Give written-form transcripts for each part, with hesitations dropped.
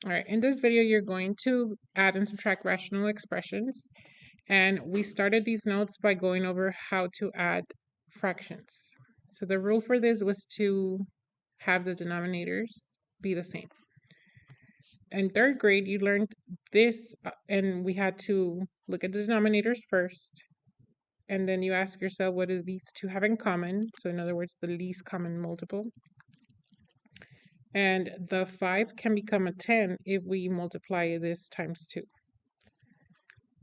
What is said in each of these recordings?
All right, in this video, you're going to add and subtract rational expressions. And we started these notes by going over how to add fractions. So the rule for this was to have the denominators be the same. In third grade, you learned this, and we had to look at the denominators first. And then you ask yourself, what do these two have in common? So in other words, the least common multiple. And the 5 can become a 10 if we multiply this times 2.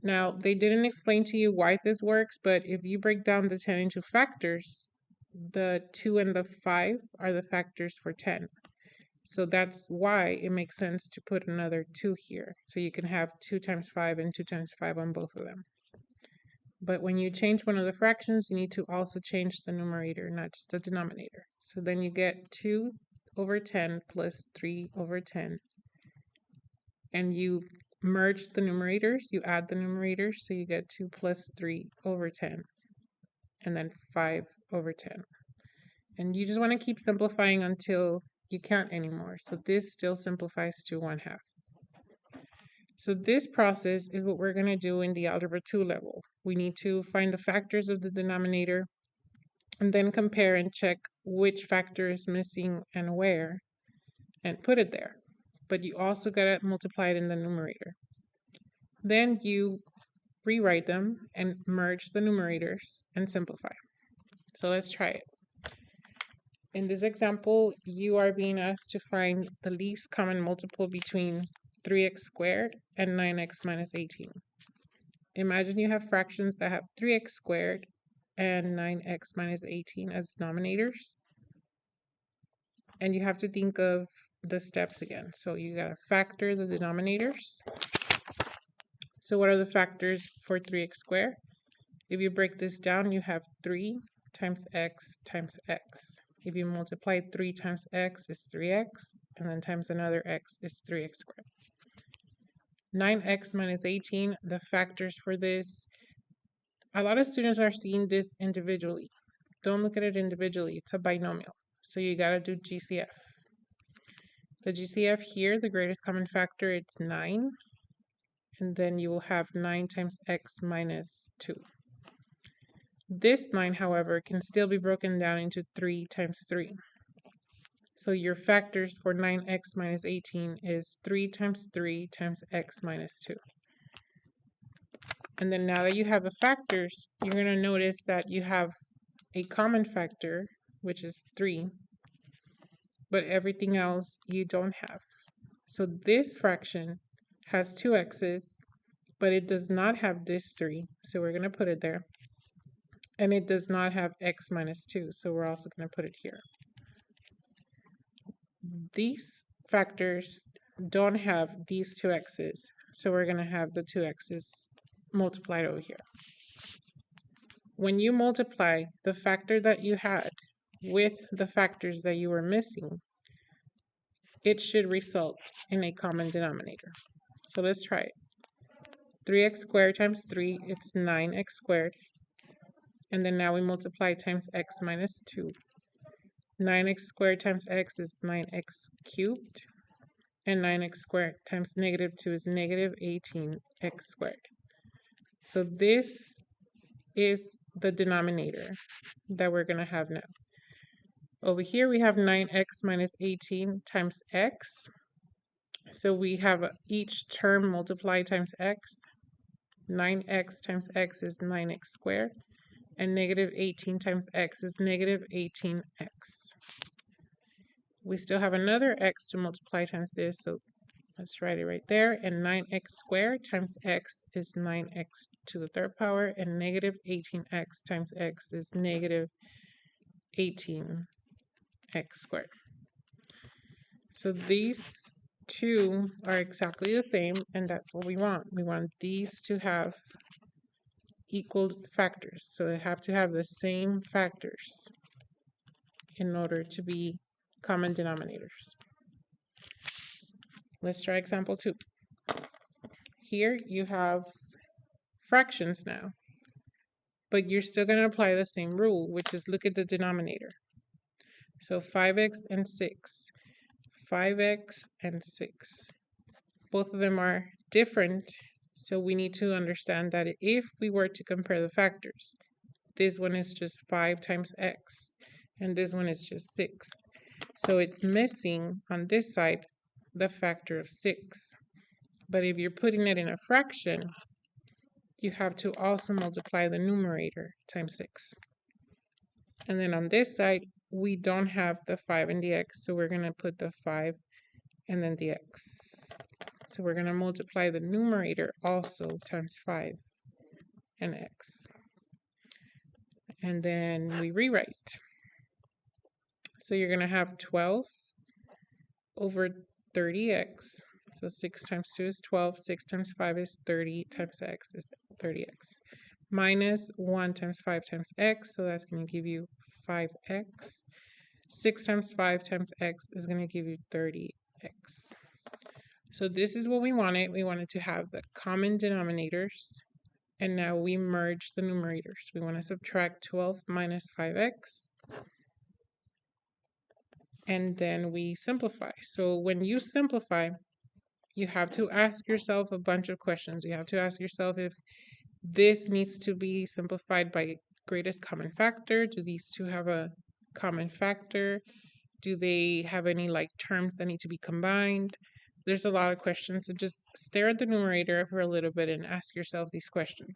Now, they didn't explain to you why this works, but if you break down the 10 into factors, the 2 and the 5 are the factors for 10. So that's why it makes sense to put another 2 here. So you can have 2 times 5 and 2 times 5 on both of them. But when you change one of the fractions, you need to also change the numerator, not just the denominator. So then you get 2 over 10 plus 3 over 10. And you merge the numerators, you add the numerators, so you get 2 plus 3 over 10. And then 5 over 10. And you just want to keep simplifying until you can't anymore. So this still simplifies to 1/2. So this process is what we're going to do in the Algebra 2 level. We need to find the factors of the denominator and then compare and check which factor is missing and where and put it there. But you also got to multiply it in the numerator. Then you rewrite them and merge the numerators and simplify. So let's try it. In this example, you are being asked to find the least common multiple between 3x squared and 9x minus 18. Imagine you have fractions that have 3x squared and 9x minus 18 as denominators. And you have to think of the steps again. So you got to factor the denominators. So what are the factors for 3x squared? If you break this down, you have 3 times x times x. If you multiply 3 times x is 3x, and then times another x is 3x squared. 9x minus 18, the factors for this, a lot of students are seeing this individually. Don't look at it individually, it's a binomial. So you gotta do GCF. The GCF here, the greatest common factor, it's 9. And then you will have 9 times x minus 2. This 9, however, can still be broken down into 3 times 3. So your factors for 9x minus 18 is 3 times 3 times x minus 2. And then now that you have the factors, you're going to notice that you have a common factor, which is 3, but everything else you don't have. So this fraction has 2 x's, but it does not have this 3, so we're going to put it there. And it does not have x minus 2, so we're also going to put it here. These factors don't have these 2 x's, so we're going to have the 2 x's multiplied over here. When you multiply the factor that you had with the factors that you were missing, it should result in a common denominator. So let's try it. 3x squared times 3, it's 9x squared. And then now we multiply times x minus 2. 9x squared times x is 9x cubed. And 9x squared times negative 2 is negative 18x squared. So this is the denominator that we're going to have now. Over here we have 9x minus 18 times x. So we have each term multiplied times x. 9x times x is 9x squared. And negative 18 times x is negative 18x. We still have another x to multiply times this, so let's write it right there. And 9x squared times x is 9x to the third power, and negative 18x times x is negative 18x squared. So these two are exactly the same, and that's what we want. We want these to have equal factors, so they have to have the same factors in order to be common denominators. Let's try example 2. Here you have fractions now, but you're still going to apply the same rule, which is look at the denominator. So 5x and 6, 5x and 6. both of them are different. So we need to understand that if we were to compare the factors, this one is just 5 times x, and this one is just 6. So it's missing on this side the factor of 6. But if you're putting it in a fraction, you have to also multiply the numerator times 6. And then on this side, we don't have the 5 and the x, so we're going to put the 5 and then the x. So we're going to multiply the numerator also times 5 and x. And then we rewrite. So you're going to have 12 over 30x. So 6 times 2 is 12. 6 times 5 is 30 times x is 30x. Minus 1 times 5 times x. So that's going to give you 5x. 6 times 5 times x is going to give you 30x. So this is what we wanted. We wanted to have the common denominators. And now we merge the numerators. We want to subtract 12 minus 5x. And then we simplify. So when you simplify, you have to ask yourself a bunch of questions. You have to ask yourself if this needs to be simplified by greatest common factor. Do these two have a common factor? Do they have any like terms that need to be combined? There's a lot of questions. So just stare at the numerator for a little bit and ask yourself these questions.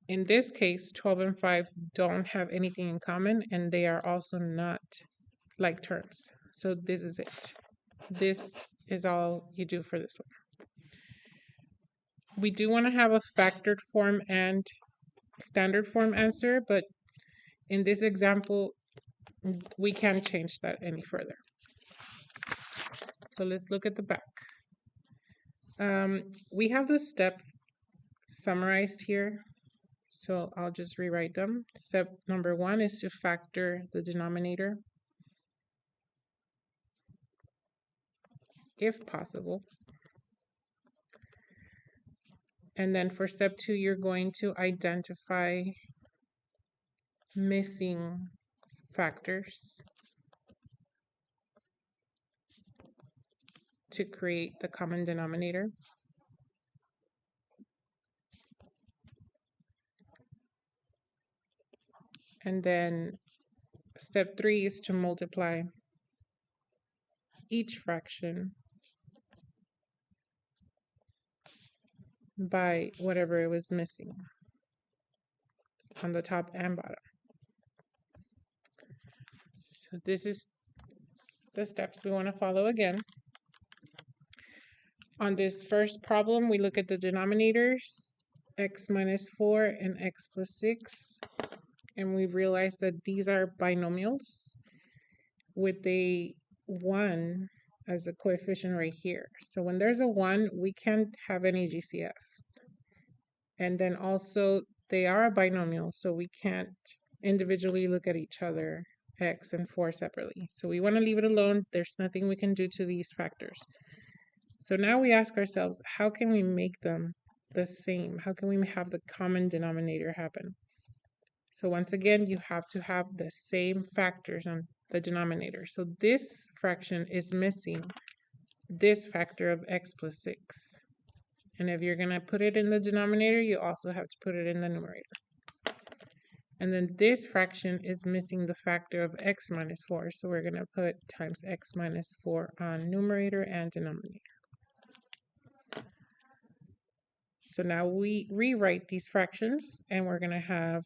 In this case, 12 and 5 don't have anything in common, and they are also not like terms. So this is it. This is all you do for this one. We do want to have a factored form and standard form answer, but in this example, we can't change that any further. So let's look at the back. We have the steps summarized here, so I'll just rewrite them. Step number 1 is to factor the denominator, if possible. And then for step 2, you're going to identify missing factors to create the common denominator. And then step 3 is to multiply each fraction by whatever it was missing on the top and bottom. So this is the steps we want to follow again. On this first problem, we look at the denominators, x minus 4 and x plus 6, and we realize that these are binomials with a 1 as a coefficient right here. So when there's a 1, we can't have any GCFs. And then also, they are a binomial, so we can't individually look at each other, x and 4 separately. So we want to leave it alone. There's nothing we can do to these factors. So now we ask ourselves, how can we make them the same? How can we have the common denominator happen? So once again, you have to have the same factors on the denominator. So this fraction is missing this factor of x plus 6. And if you're going to put it in the denominator, you also have to put it in the numerator. And then this fraction is missing the factor of x minus 4. So we're going to put times x minus 4 on numerator and denominator. So now we rewrite these fractions, and we're going to have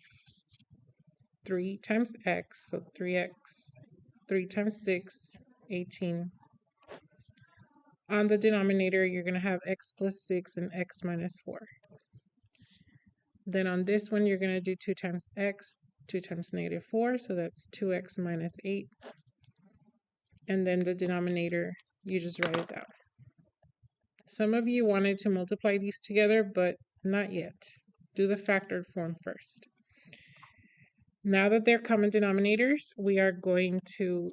3 times x, so 3x, 3 times 6, 18. On the denominator, you're going to have x plus 6 and x minus 4. Then on this one, you're going to do 2 times x, 2 times negative 4, so that's 2x minus 8. And then the denominator, you just write it down. Some of you wanted to multiply these together, but not yet. Do the factored form first. Now that they're common denominators, we are going to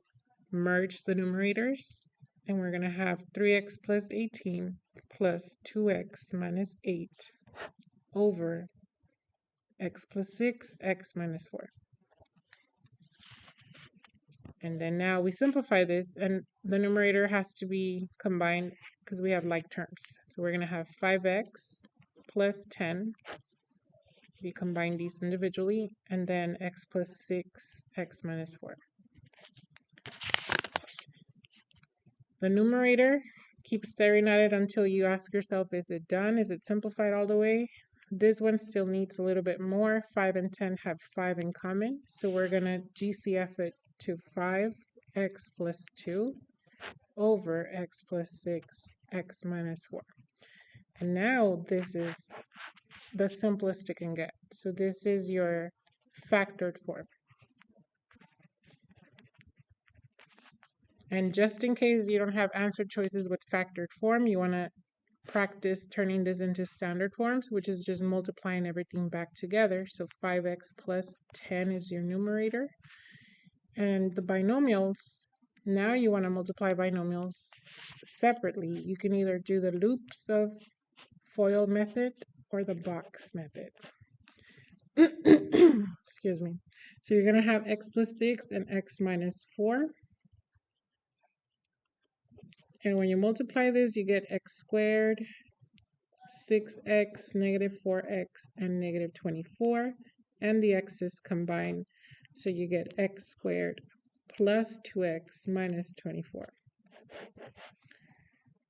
merge the numerators, and we're going to have 3x plus 18 plus 2x minus 8 over x plus 6, x minus 4. And then now we simplify this, and the numerator has to be combined because we have like terms. So we're going to have 5x plus 10. We combine these individually, and then x plus 6, x minus 4. The numerator, keep staring at it until you ask yourself, is it done? Is it simplified all the way? This one still needs a little bit more. 5 and 10 have 5 in common. So we're going to GCF it to 5x plus 2 over x plus 6, x minus 4. And now this is the simplest it can get. So this is your factored form. And just in case you don't have answer choices with factored form, you want to practice turning this into standard forms, which is just multiplying everything back together. So 5x plus 10 is your numerator. And the binomials, now you want to multiply binomials separately. You can either do the loops of FOIL method or the box method. Excuse me. So you're going to have x plus 6 and x minus 4. And when you multiply this, you get x squared, 6x, negative 4x, and negative 24. And the x's combine. So you get x squared plus 2x minus 24.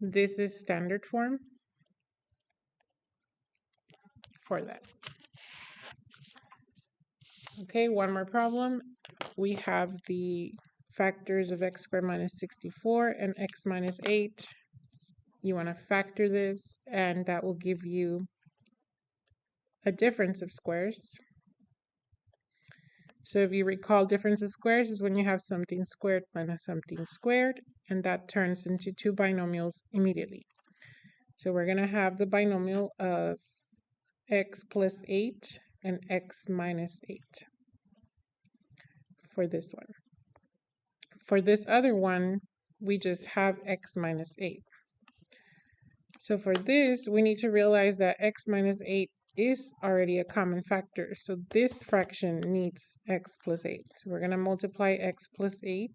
This is standard form for that. Okay, one more problem. We have the factors of x squared minus 64 and x minus 8. You want to factor this, and that will give you a difference of squares. So if you recall, difference of squares is when you have something squared minus something squared, and that turns into two binomials immediately. So we're going to have the binomial of x plus 8 and x minus 8 for this one. For this other one, we just have x minus 8. So for this, we need to realize that x minus 8 is already a common factor. So this fraction needs x plus 8. So we're going to multiply x plus 8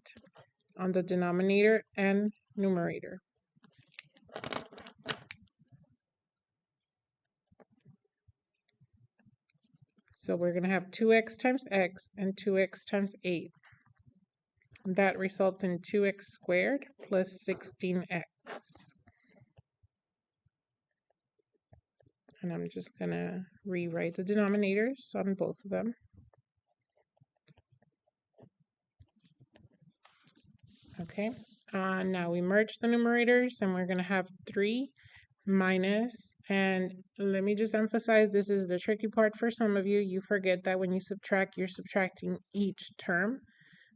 on the denominator and numerator. So we're going to have 2x times x and 2x times 8. That results in 2x squared plus 16x. And I'm just going to rewrite the denominators on both of them. Okay, now we merge the numerators, and we're going to have 3 minus, and let me just emphasize, this is the tricky part for some of you. You forget that when you subtract, you're subtracting each term.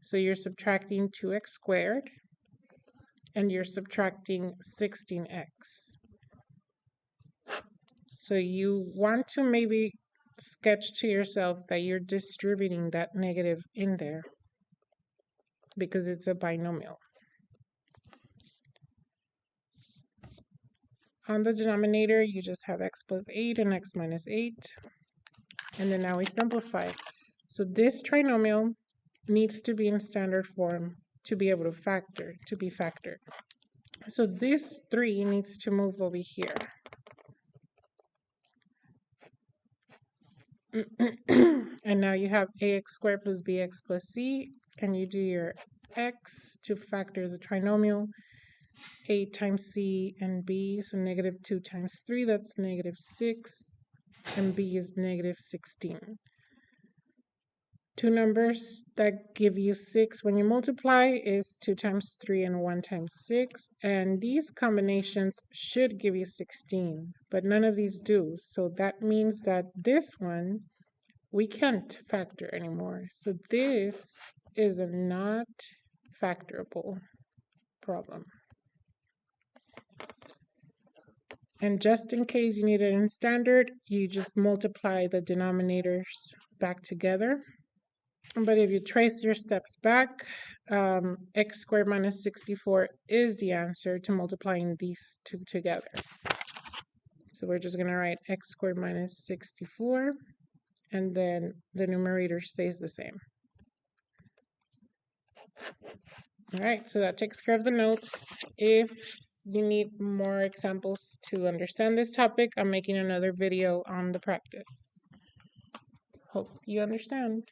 So you're subtracting 2x squared, and you're subtracting 16x. So you want to maybe sketch to yourself that you're distributing that negative in there because it's a binomial. On the denominator, you just have x plus 8 and x minus 8. And then now we simplify. So this trinomial needs to be in standard form to be able to factor, to be factored. So this 3 needs to move over here. And now you have ax squared plus bx plus c, and you do your x to factor the trinomial. 8 times c and b, so negative 2 times 3, that's negative 6, and b is negative 16. Two numbers that give you 6 when you multiply is 2 times 3 and 1 times 6, and these combinations should give you 16, but none of these do. So that means that this one we can't factor anymore. So this is a not factorable problem. And just in case you need it in standard, you just multiply the denominators back together. But if you trace your steps back, x squared minus 64 is the answer to multiplying these two together. So we're just going to write x squared minus 64, and then the numerator stays the same. All right, so that takes care of the notes. If you need more examples to understand this topic, I'm making another video on the practice. Hope you understand.